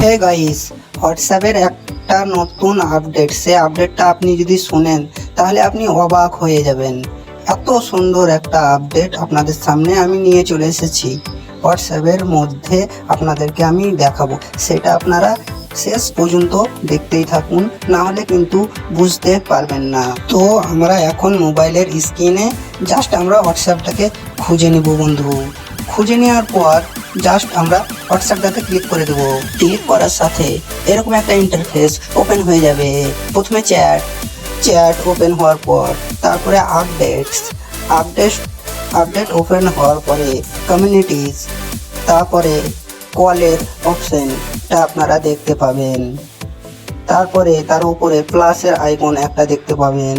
Hey guys, হোয়াটসঅ্যাপের একটা নতুন আপডেট, সে আপডেটটা আপনি যদি শুনেন তাহলে আপনি অবাক হয়ে যাবেন। এত সুন্দর একটা আপডেট আপনাদের সামনে আমি নিয়ে চলে এসেছি। হোয়াটসঅ্যাপের মধ্যে আপনাদেরকে আমি দেখাবো, সেটা আপনারা শেষ পর্যন্ত দেখতেই থাকুন, না হলে কিন্তু বুঝতে পারবেন না। তো আমরা এখন মোবাইলের স্ক্রিনে জাস্ট আমরা হোয়াটসঅ্যাপটাকে খুঁজে নেব বন্ধু। খুঁজে নেওয়ার পর জাস্ট আমরা হোয়াটসঅ্যাপটাতে ক্লিক করে দেবো। ক্লিক করার সাথে এরকম একটা ইন্টারফেস ওপেন হয়ে যাবে। প্রথমে চ্যাট ওপেন হওয়ার পর তারপরে আপডেট ওপেন হওয়ার পরে কমিউনিটিস, তারপরে কলের অপশনটা আপনারা দেখতে পাবেন। তারপরে তার উপরে প্লাসের আইকন একটা দেখতে পাবেন।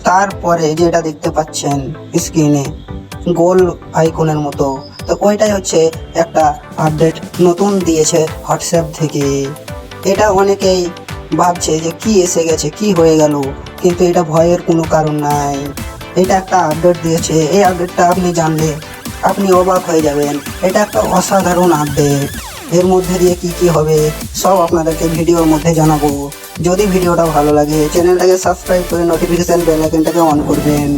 তারপরে যেটা দেখতে পাচ্ছেন স্ক্রিনে গোল আইকনের মতো, তো ওইটাই হচ্ছে একটা আপডেট নতুন দিয়েছে হোয়াটসঅ্যাপ থেকে। এটা অনেকেই ভাবছে যে কি এসে গেছে, কি হয়ে গেল, কিন্তু এটা ভয়ের কোনো কারণ নাই। এটা একটা আপডেট দিয়েছে, এই আপডেটটা আপনি জানলে আপনি অবাক হয়ে যাবেন। এটা একটা অসাধারণ আপডেট। এর মধ্যে দিয়ে কি কি হবে সব আপনাদেরকে ভিডিওর মধ্যে জানাবো। যদি ভিডিওটা ভালো লাগে চ্যানেলটাকে সাবস্ক্রাইব করে নোটিফিকেশান বেল আইকনটাকে অন করবেন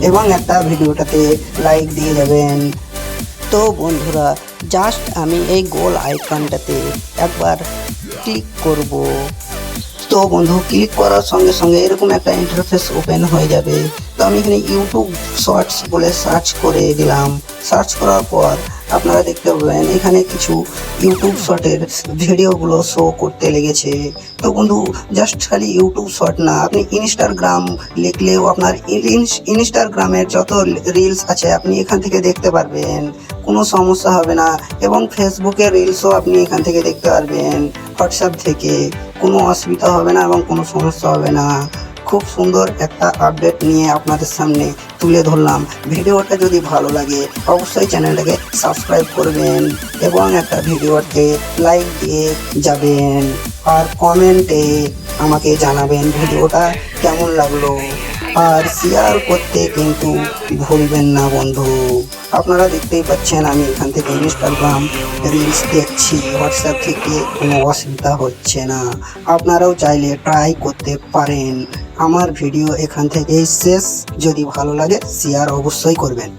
এবং একটা ভিডিওটাতে লাইক দিয়ে যাবেন। তো বন্ধুরা, জাস্ট আমি এই গোল আইকনটাতে একবার ক্লিক করব। তো বন্ধু, ক্লিক করার সঙ্গে সঙ্গে এরকম একটা ইন্টারফেস ওপেন হয়ে যাবে। তো আমি এখানে ইউটিউব শর্টস বলে সার্চ করে দিলাম। সার্চ করার পর আপনারা দেখতে পাবেন এখানে কিছু ইউটিউব শর্টের ভিডিওগুলো শো করতে লেগেছে। তো বন্ধু, জাস্ট খালি ইউটিউব শর্ট না, আপনি ইনস্টাগ্রাম লিখলেও আপনার ইনস্টাগ্রামের যত রিলস আছে আপনি এখান থেকে দেখতে পারবেন, কোনো সমস্যা হবে না। এবং ফেসবুকের রিলসও আপনি এখান থেকে দেখতে পারবেন। হোয়াটসঅ্যাপ থেকে কোনো অসুবিধা হবে না এবং কোনো সমস্যা হবে না। খুব সুন্দর একটা আপডেট নিয়ে আপনাদের সামনে তুলে ধরলাম। ভিডিওটা যদি ভালো লাগে অবশ্যই চ্যানেলটাকে সাবস্ক্রাইব করবেন এবং একটা ভিডিওতে লাইক দিয়ে যাবেন, আর কমেন্টে আমাকে জানাবেন ভিডিওটা কেমন লাগলো, আর শেয়ার করতে কিন্তু ভুলবেন না বন্ধু। আপনারা দেখতেই পাচ্ছেন আমি এখান থেকে ইনস্টাগ্রাম রিলস দেখছি, হোয়াটসঅ্যাপ থেকে কোনো অসুবিধা হচ্ছে না। আপনারাও চাইলে ট্রাই করতে পারেন। আমার ভিডিও এখান থেকেই শেষ। যদি ভালো লাগে শেয়ার অবশ্যই করবেন।